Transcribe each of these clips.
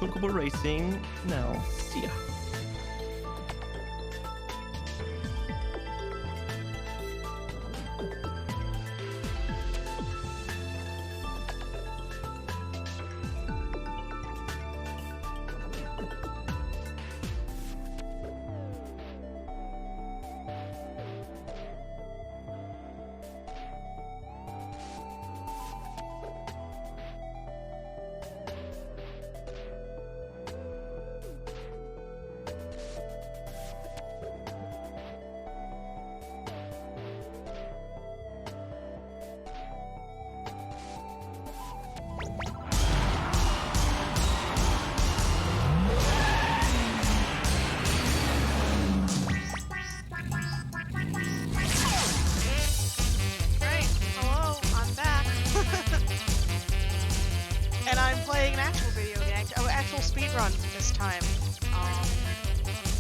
Chocobo Racing. Now, see ya.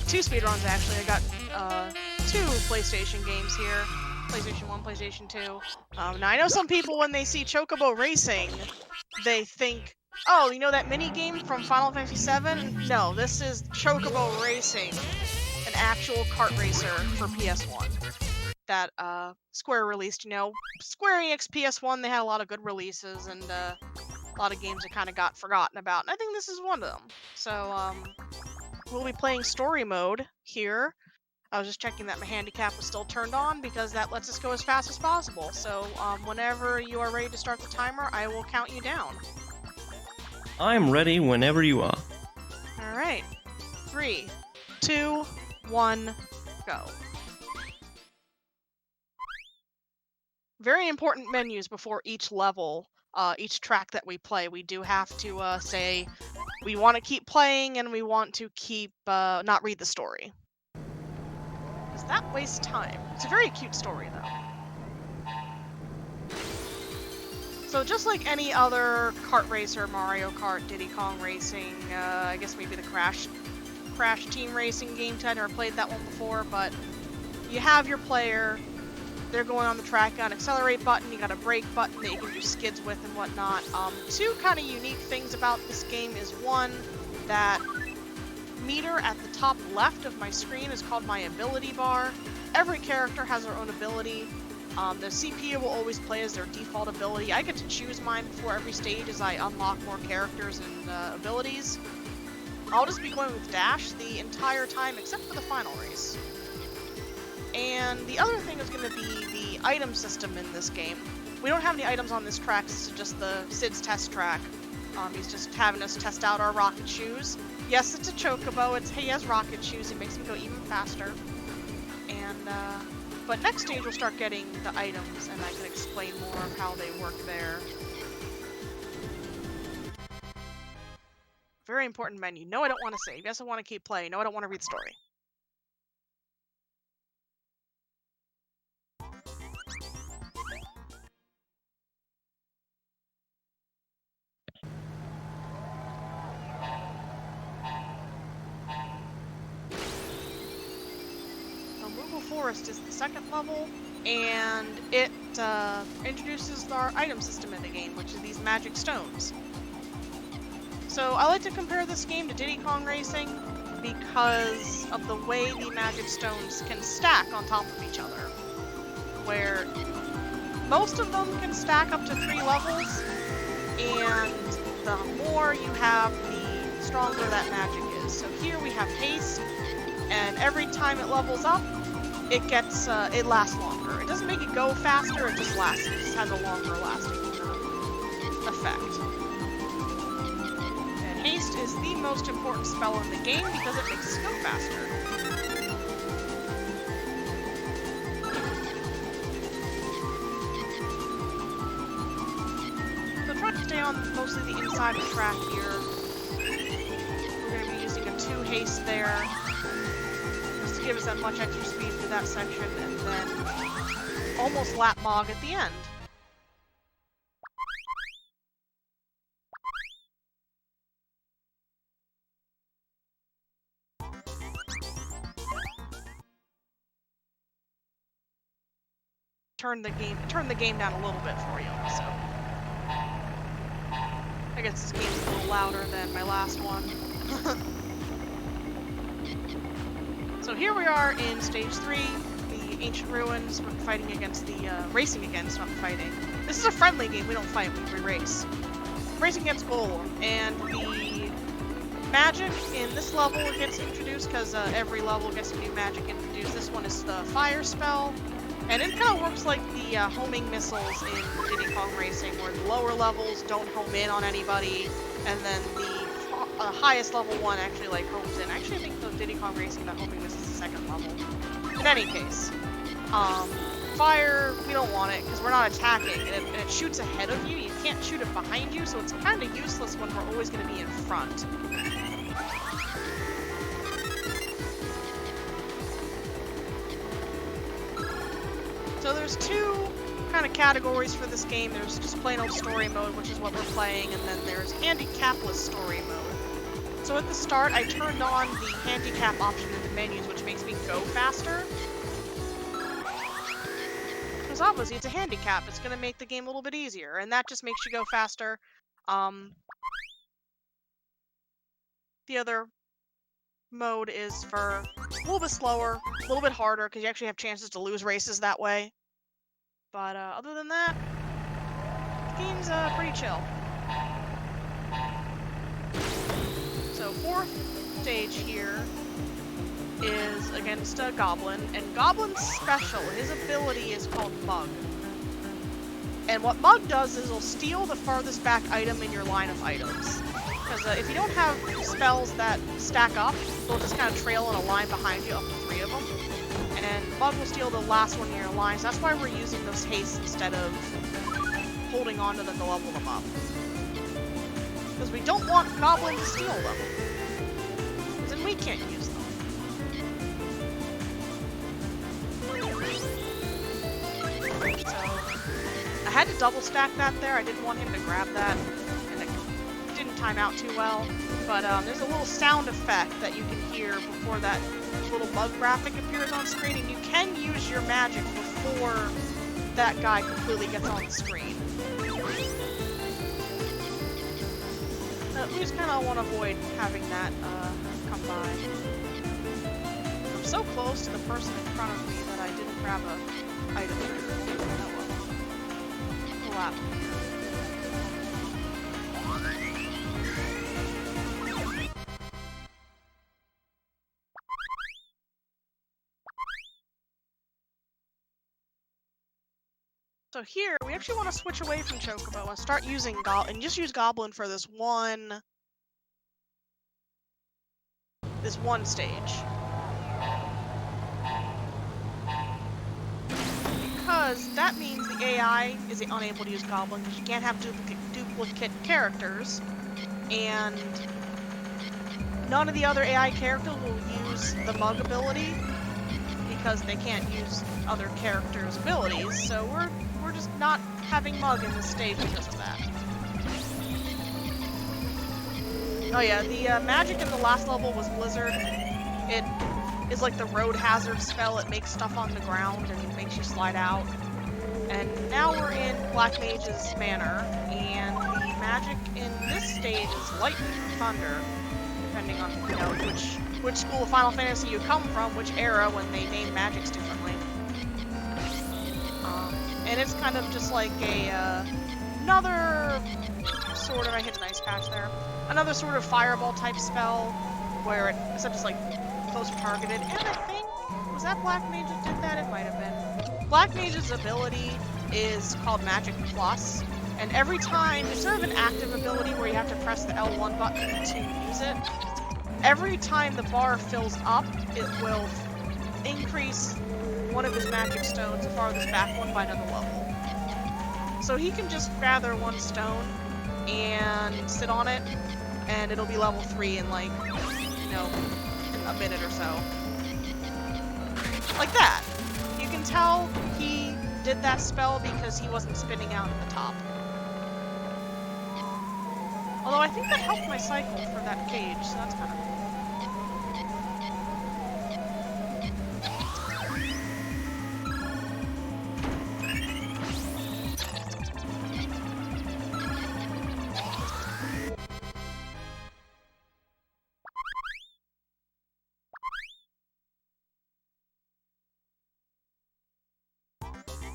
Two speedruns actually. I got two PlayStation games here. PlayStation 1, PlayStation 2. Now I know some people when they see Chocobo Racing, they think, oh, you know that mini game from Final Fantasy VII? No, this is Chocobo Racing, an actual kart racer for PS1 that Square released. You know, Square Enix PS1, they had a lot of good releases and a lot of games that kind of got forgotten about, and I think this is one of them. So, we'll be playing story mode here. I was just checking that my handicap was still turned on because that lets us go as fast as possible. So, whenever you are ready to start the timer, I will count you down. I'm ready whenever you are. Alright. 3, 2, 1, go. Very important menus before each level, each track that we play. We do have to say we want to keep playing and we want to keep not read the story. Because that wastes time. It's a very cute story though. So just like any other kart racer, Mario Kart, Diddy Kong Racing, I guess maybe the Crash Team Racing game, I never played that one before, but you have your player, they're going on the track, you got an accelerate button, you got a brake button that you can do skids with and whatnot. Two kind of unique things about this game is one, that meter at the top left of my screen is called my ability bar. Every character has their own ability. The CPU will always play as their default ability. I get to choose mine before every stage as I unlock more characters and abilities. I'll just be going with Dash the entire time except for the final race. And the other thing is going to be the item system in this game. We don't have any items on this track, this is just the Sid's test track. He's just having us test out our rocket shoes. Yes, it's a Chocobo, he has rocket shoes, it makes him go even faster. And, but next stage we'll start getting the items, and I can explain more of how they work there. Very important menu. No, I don't want to save. Yes, I want to keep playing. No, I don't want to read the story. Forest is the second level, and it introduces our item system in the game, which is these magic stones. So I like to compare this game to Diddy Kong Racing because of the way the magic stones can stack on top of each other, where most of them can stack up to 3 levels, and the more you have, the stronger that magic is. So here we have haste, and every time it levels up, it gets, it lasts longer. It doesn't make it go faster, it just lasts. It just has a longer lasting effect. And haste is the most important spell in the game because it makes us go faster. So try to stay on mostly the inside of the track here. We're going to be using a 2 haste there. Give us that much extra speed through that section, and then almost lap Mog at the end. Turn the game down a little bit for you, so. I guess this game's a little louder than my last one. So here we are in stage 3, the ancient ruins. We're fighting against the, racing against, not fighting. This is a friendly game, we don't fight, we race. Racing against Golem, and the magic in this level gets introduced because every level gets a new magic introduced. This one is the fire spell, and it kind of works like the homing missiles in Diddy Kong Racing, where the lower levels don't home in on anybody, and then the highest level one actually like homes in. Actually, I think the Diddy Kong Racing, that homing missile is the second level. In any case, fire, we don't want it because we're not attacking, and it shoots ahead of you. You can't shoot it behind you, so it's kind of useless when we're always going to be in front. So there's two kind of categories for this game. There's just plain old story mode, which is what we're playing, and then there's handicapless story mode. So at the start, I turned on the handicap option in the menus, which makes me go faster. Because obviously it's a handicap, it's going to make the game a little bit easier, and that just makes you go faster. The other mode is for a little bit slower, a little bit harder, because you actually have chances to lose races that way. But other than that, the game's pretty chill. So 4th stage here is against a Goblin, and Goblin's special, his ability is called Mug. And what Mug does is it'll steal the farthest back item in your line of items. Because if you don't have spells that stack up, they'll just kind of trail in a line behind you, up to 3 of them. And Mug will steal the last one in your line, so that's why we're using those hastes instead of holding on to them to level them up. Because we don't want Goblin to steal them. Because then we can't use them. So, I had to double stack that there. I didn't want him to grab that. And it didn't time out too well. But there's a little sound effect that you can hear before that little Mug graphic appears on screen. And you can use your magic before that guy completely gets on the screen. We just kind of want to avoid having that come by. I'm so close to the person in front of me that I didn't grab a item. Pull out. So here, we actually want to switch away from Chocobo and start using and just use Goblin for this one stage. Because that means the AI is unable to use Goblin, because you can't have duplicate characters, and none of the other AI characters will use the Mug ability, because they can't use other characters' abilities, so we're just not having Mug in this stage because of that. Oh yeah, the magic in the last level was Blizzard. It is like the road hazard spell. It makes stuff on the ground and makes you slide out. And now we're in Black Mage's manor, and the magic in this stage is lightning and thunder, depending on, you know, which school of Final Fantasy you come from, which era, when they name magics differently. And it's kind of just like a, another sort of, I hit an ice patch there, another sort of fireball type spell, where it, except it's like closer targeted, and I think, was that Black Mage that did that? It might have been. Black Mage's ability is called Magic Plus, and every time, it's sort of an active ability where you have to press the L1 button to use it. Every time the bar fills up, it will increase one of his magic stones, the farthest back one, by another level. So he can just gather one stone and sit on it, and it'll be level 3 in like, you know, in a minute or so. Like that. You can tell he did that spell because he wasn't spinning out at the top. Although I think that helped my cycle for that cage, so that's kind of cool.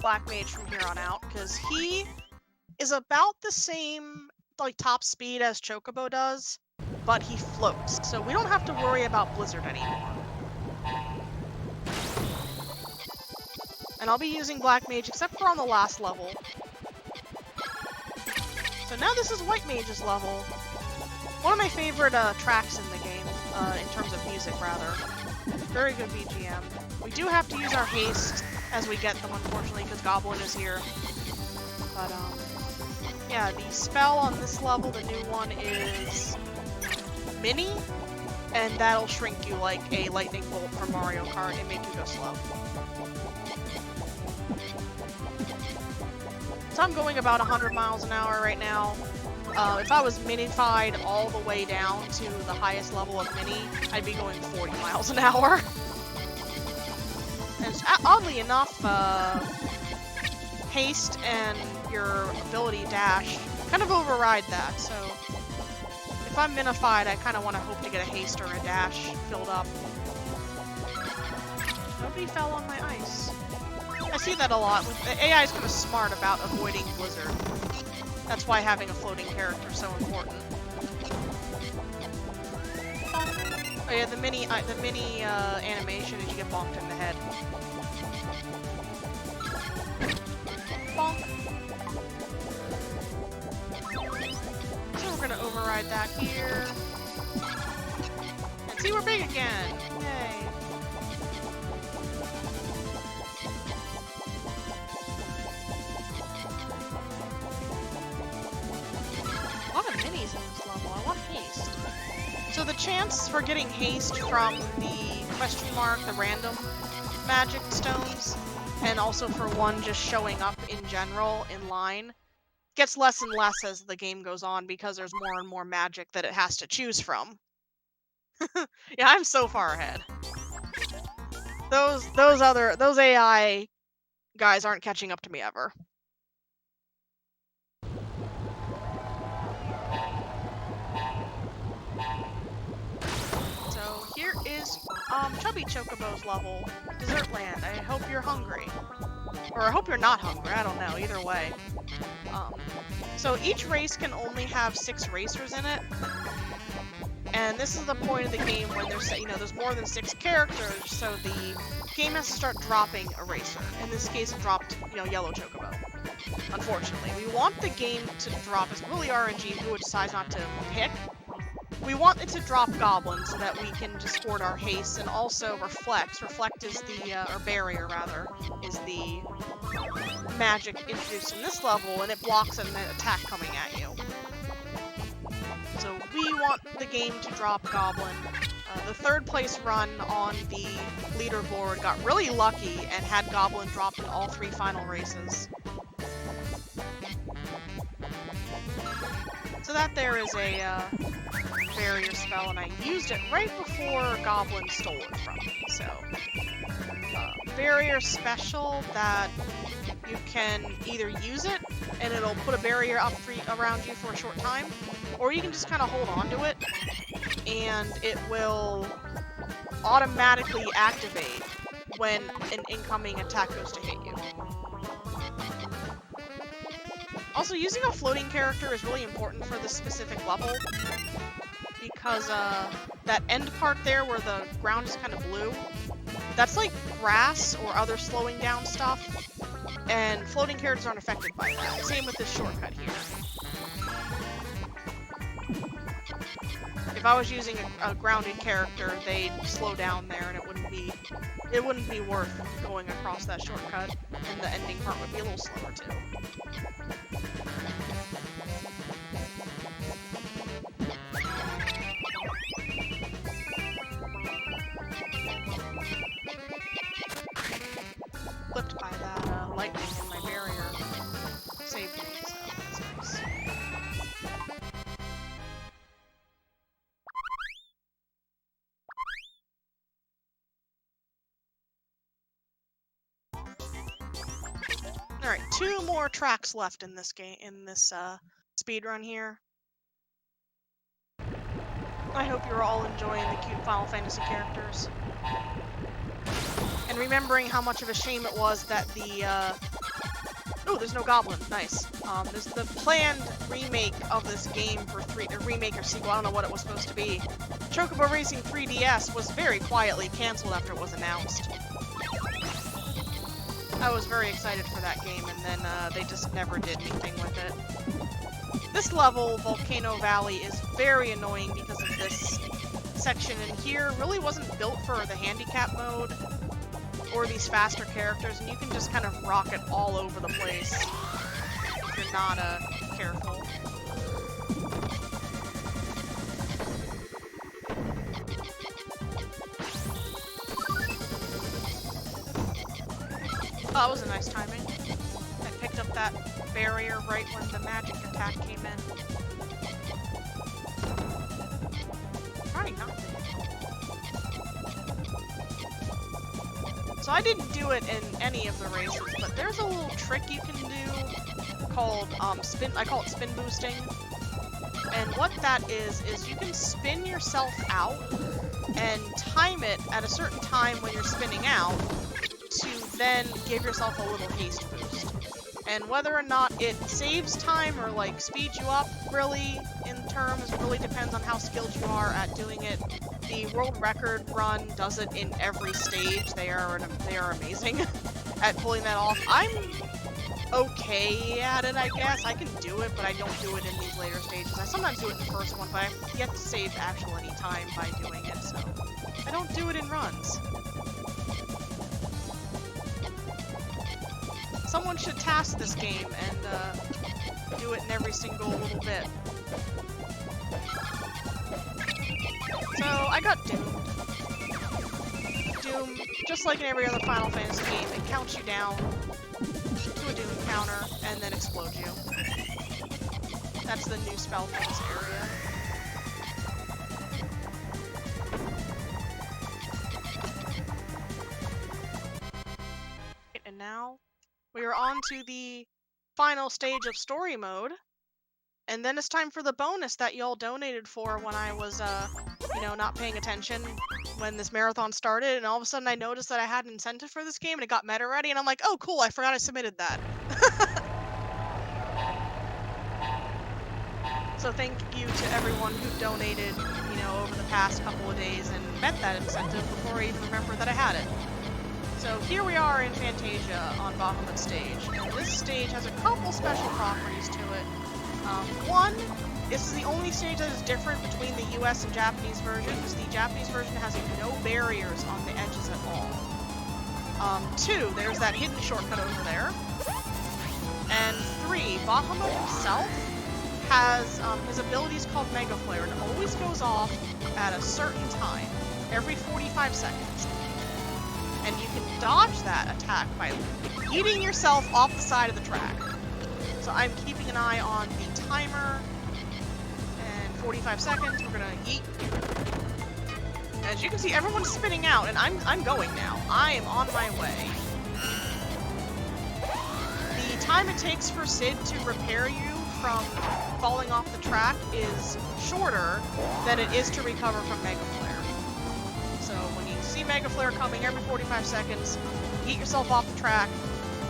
Black Mage from here on out, because he is about the same like top speed as Chocobo does, but he floats, so we don't have to worry about Blizzard anymore. And I'll be using Black Mage except for on the last level. So now this is White Mage's level. One of my favorite tracks in the game, in terms of music rather. Very good BGM. We do have to use our haste as we get them, unfortunately, because Goblin is here. But yeah, the spell on this level, the new one, is Mini, and that'll shrink you like a lightning bolt from Mario Kart and make you go slow. So I'm going about 100 miles an hour right now. If I was minified all the way down to the highest level of Mini, I'd be going 40 miles an hour. And oddly enough, haste and your ability dash kind of override that, so if I'm minified, I kind of want to hope to get a haste or a dash filled up. Nobody fell on my ice. I see that a lot. The AI is kind of smart about avoiding Blizzard. That's why having a floating character is so important. Oh yeah, the mini animation is you get bonked in the head. Bonk. So we're gonna override that here. And see, we're big again! Yay! A lot of minis in this level. I want haste. So the chance for getting haste from the question mark, the random magic stones, and also for one just showing up in general in line, gets less and less as the game goes on because there's more and more magic that it has to choose from. Yeah, I'm so far ahead. Those AI guys aren't catching up to me ever. So here is Chubby Chocobo's level, Dessert Land. I hope you're hungry. Or I hope you're not hungry, I don't know, either way. So each race can only have 6 racers in it. And this is the point of the game where there's more than 6 characters, so the game has to start dropping a racer. In this case, it dropped, Yellow Chocobo. Unfortunately. We want the game to drop, it's really RNG who it decides not to pick. We want it to drop Goblin so that we can just hoard our haste, and also Reflect. Reflect is or Barrier rather, is the magic introduced in this level, and it blocks an attack coming at you. So we want the game to drop Goblin. The 3rd place run on the leaderboard got really lucky and had Goblin dropped in all 3 final races. So that there is a barrier spell, and I used it right before Goblin stole it from me. So, barrier special that you can either use it and it'll put a barrier up around you for a short time, or you can just kind of hold on to it and it will automatically activate when an incoming attack goes to hit you. Also, using a floating character is really important for this specific level, because that end part there where the ground is kind of blue, that's like grass or other slowing down stuff, and floating characters aren't affected by that. Same with this shortcut here. If I was using a grounded character, they'd slow down there, and it wouldn't be worth going across that shortcut, and the ending part would be a little slower too. Flipped by that lightning and my barrier saved me, so that's nice. Alright, 2 more tracks left in this game, speedrun here. I hope you're all enjoying the cute Final Fantasy characters. And remembering how much of a shame it was that the Oh, there's no goblin. Nice. There's the planned remake of this game for remake or sequel. I don't know what it was supposed to be. Chocobo Racing 3DS was very quietly canceled after it was announced. I was very excited for that game, and then they just never did anything with it. This level, Volcano Valley, is very annoying because of this section in here. Really wasn't built for the handicap mode or these faster characters, and you can just kind of rocket all over the place if you're not careful. Oh, that was a nice timing. I picked up that barrier right when the magic attack came in. Try not to. So I didn't do it in any of the races, but there's a little trick you can do called spin. I call it spin boosting. And what that is you can spin yourself out and time it at a certain time when you're spinning out to then give yourself a little haste boost. And whether or not it saves time or like speeds you up really really depends on how skilled you are at doing it. The world record run does it in every stage. They are amazing at pulling that off. I'm okay at it, I guess. I can do it, but I don't do it in these later stages. I sometimes do it in the first one, but I've yet to save actual any time by doing it, so I don't do it in runs. Someone should task this game and do it in every single little bit. So, I got doomed. Doom, just like in every other Final Fantasy game, it counts you down to a Doom counter and then explodes you. That's the new spell for this area. And now, we are on to the final stage of story mode. And then it's time for the bonus that y'all donated for when I was, not paying attention when this marathon started. And all of a sudden I noticed that I had an incentive for this game and it got meta ready. And I'm like, oh, cool, I forgot I submitted that. So thank you to everyone who donated, over the past couple of days and met that incentive before I even remembered that I had it. So here we are in Fantasia on Bahamut stage. And this stage has a couple special properties to it. One, this is the only stage that is different between the US and Japanese version, because the Japanese version has no barriers on the edges at all. Two, there's that hidden shortcut over there. And three, Bahamut himself has his abilities called Mega Flare, and it always goes off at a certain time, every 45 seconds. And you can dodge that attack by yeeting yourself off the side of the track. So I'm keeping an eye on the timer, and 45 seconds, we're gonna yeet. As you can see, everyone's spinning out, and I'm going now. I am on my way. The time it takes for Sid to repair you from falling off the track is shorter than it is to recover from Mega Flare. So when you see Mega Flare coming every 45 seconds, yeet yourself off the track,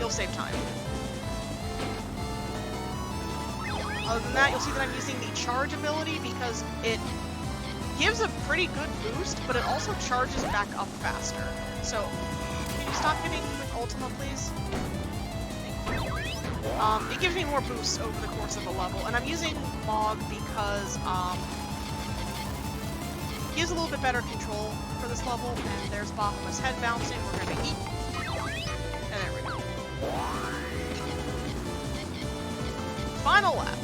you'll save time. Other than that, you'll see that I'm using the charge ability because it gives a pretty good boost, but it also charges back up faster. So, can you stop hitting with Ultima, please? Thank you. It gives me more boosts over the course of a level, and I'm using Mage because he has a little bit better control for this level, and there's Bahamut's head bouncing. We're gonna eat, and there we go. Final lap.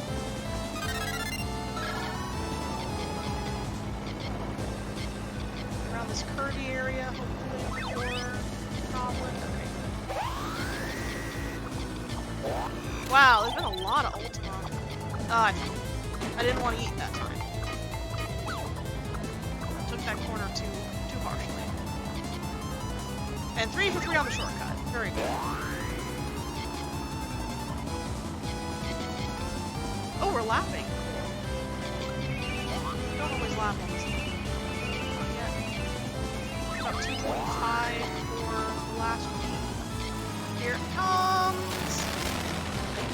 Around this curvy area, hopefully before goblin. Okay. Wow, there's been a lot of Ultima. I didn't want to eat that time. I took that corner too harshly. And 3 for 3 on the shortcut. Very good. Oh, we're laughing. Don't always laugh on this one. Not yet. About 2.5 for the last one. Here it comes.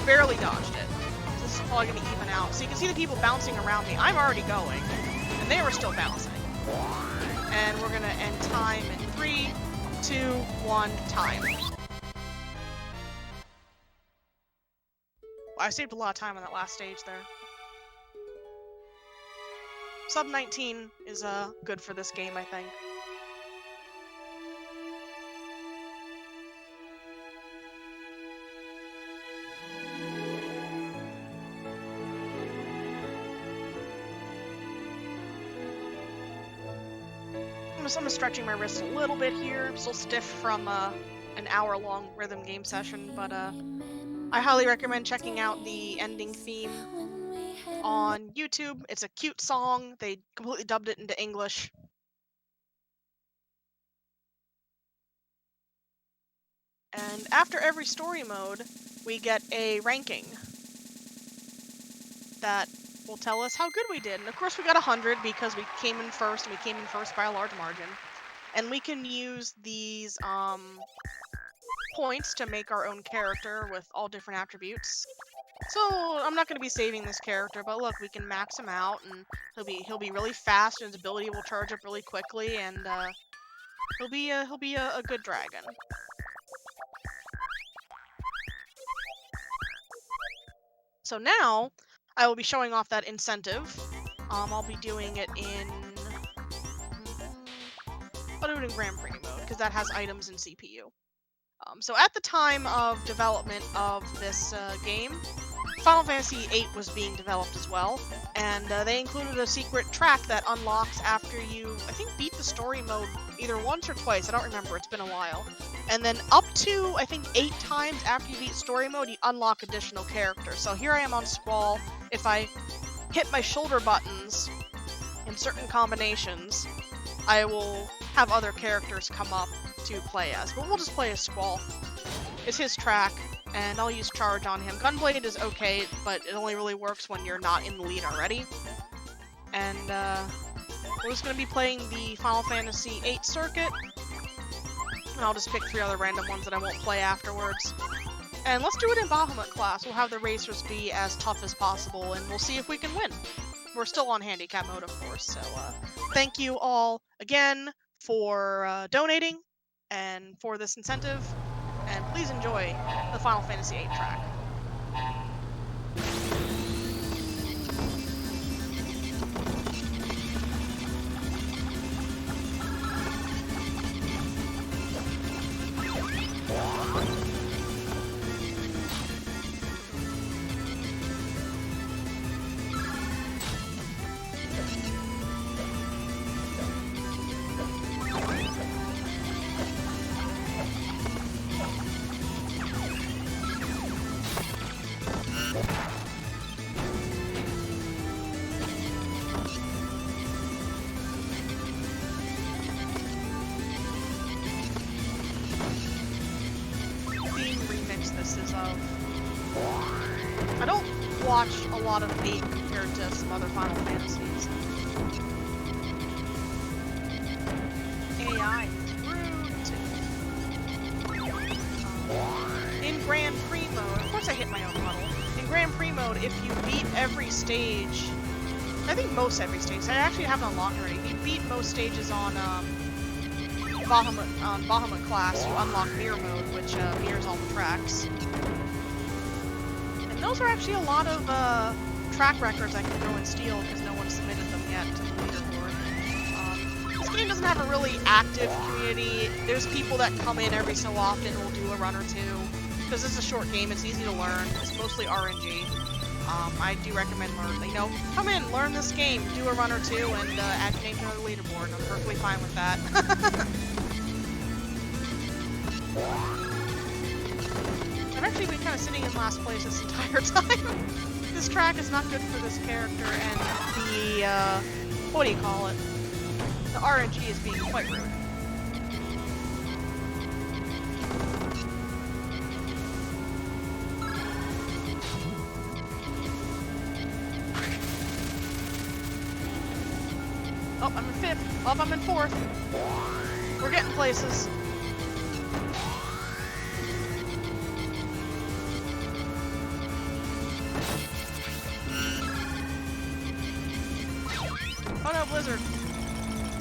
barely dodged it. So this is probably going to even out. So you can see the people bouncing around me. I'm already going, and they were still bouncing. And we're going to end time in 3, 2, 1, time. I saved a lot of time on that last stage there. Sub 19 is good for this game, I think. I'm stretching my wrists a little bit here. I'm still stiff from an hour-long rhythm game session, but I highly recommend checking out the ending theme on YouTube. It's a cute song. They completely dubbed it into English. And after every story mode, we get a ranking that will tell us how good we did. And of course we got 100 because we came in first, and we came in first by a large margin. And we can use these points to make our own character with all different attributes. So I'm not going to be saving this character, but look, we can max him out, and he'll be really fast, and his ability will charge up really quickly, and he'll be a good dragon. So now I will be showing off that incentive. I'll be doing it in Grand Prix mode because that has items and CPU. So at the time of development of this game, Final Fantasy VIII was being developed as well, and they included a secret track that unlocks after you, I think, beat the story mode either once or twice. I don't remember. It's been a while. And then up to, I think, 8 times after you beat story mode, you unlock additional characters. So here I am on Squall. If I hit my shoulder buttons in certain combinations, I will have other characters come up to play as. But we'll just play as Squall. It's his track, and I'll use charge on him. Gunblade is okay, but it only really works when you're not in the lead already. And we're just going to be playing the Final Fantasy VIII circuit. And I'll just pick 3 other random ones that I won't play afterwards. And let's do it in Bahamut class. We'll have the racers be as tough as possible, and we'll see if we can win. We're still on handicap mode, of course, so thank you all again for donating and for this incentive, and please enjoy the Final Fantasy VIII track. I don't watch a lot of VIII compared to some other Final Fantasies. AI in Grand Prix mode, of course I hit my own puddle. In Grand Prix mode, if you beat every stage, I think most every stage, I actually haven't unlocked already. If you beat most stages on Bahamut class, you unlock mirror mode, which mirrors all the tracks. And those are actually a lot of track records I can go and steal because no one submitted them yet to the leaderboard. This game doesn't have a really active community. There's people that come in every so often and will do a run or two. Because it's a short game, it's easy to learn. It's mostly RNG. I do recommend learning. You know, come in, learn this game, do a run or two, and add your name to the leaderboard. I'm perfectly fine with that. I've actually been kind of sitting in last place this entire time. This track is not good for this character, and the, what do you call it? The RNG is being quite rude. Oh, I'm in 5th. Oh, I'm in 4th. We're getting places. Blizzard.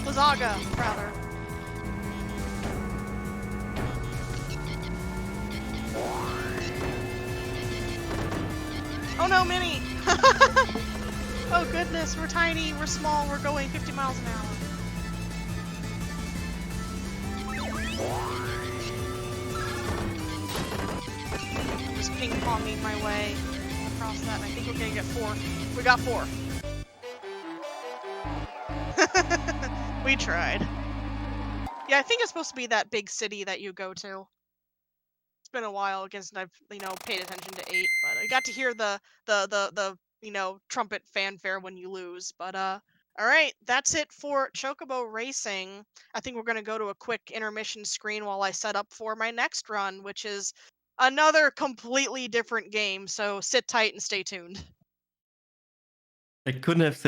Blizzaga, rather. Oh no, Minnie! Oh goodness, we're tiny, we're small, we're going 50 miles an hour. Just ping-ponging my way across that, and I think we're gonna get 4. We got 4. We tried. Yeah, I think it's supposed to be that big city that you go to. It's been a while since I've, paid attention to 8, but I got to hear the trumpet fanfare when you lose. But all right, that's it for Chocobo Racing. I think we're gonna go to a quick intermission screen while I set up for my next run, which is another completely different game. So sit tight and stay tuned. I couldn't have said